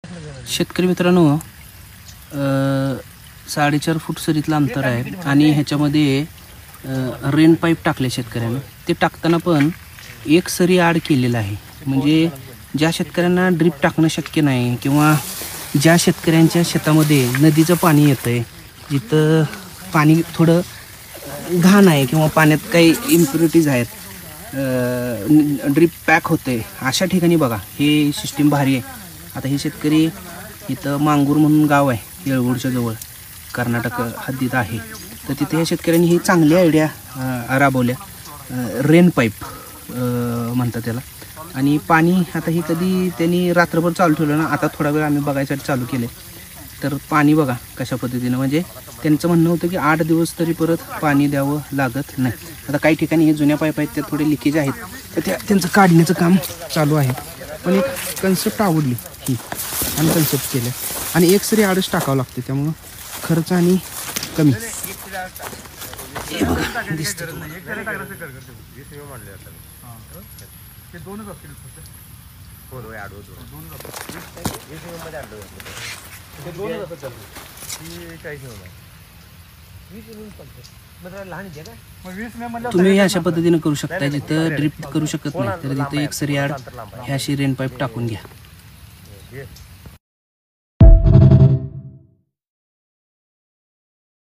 शेतकरी मित्रांनो, 4.5 फूट सरीतलं अंतर आहे आणि ह्याच्यामध्ये रेन पाईप टाकले शेतकऱ्यांना. ते टाकताना पण एक सरी आड केलेला आहे. म्हणजे ज्या शेतकऱ्यांना ड्रीप टाकणं शक्य नाही किंवा ज्या शेतकऱ्यांच्या शेतामध्ये नदीचं पाणी येतं आहे, जिथं पाणी थोडं घाण आहे किंवा पाण्यात काही इम्प्युरिटीज आहेत, ड्रीप पॅक होते, अशा ठिकाणी बघा हे सिस्टीम भारी आहे. आता हे शेतकरी इथं मांगूर म्हणून गाव आहे येळवडच्या जवळ, कर्नाटक हद्दीत आहे. तर तिथे या शेतकऱ्यांनी ही चांगली आयडिया राबवल्या. रेन पाईप म्हणतात त्याला. आणि पाणी आता हे कधी त्यांनी रात्रभर चालू ठेवलं ना, आता थोडा वेळ आम्ही बघायसाठी चालू केले. तर पाणी बघा कशा पद्धतीनं, म्हणजे त्यांचं म्हणणं होतं की 8 दिवस तरी परत पाणी द्यावं लागत नाही. आता काही ठिकाणी हे जुन्या पाईप आहेत त्यात थोडे लिकेज आहेत, तर त्यांचं काढण्याचं काम चालू आहे. पण एक कन्सेप्ट आवडली ही आणि कन्सेप्ट केलं. आणि एक सरी आडच टाकावं लागते, त्यामुळं खर्च आणि कमी. हे बघा दिसतं. तुम्ही अशा पद्धतीने करू शकता. जिथं ड्रिप करू शकत नाही तर तिथं एक सरी आड ह्या अशी रेन पाईप टाकून घ्या.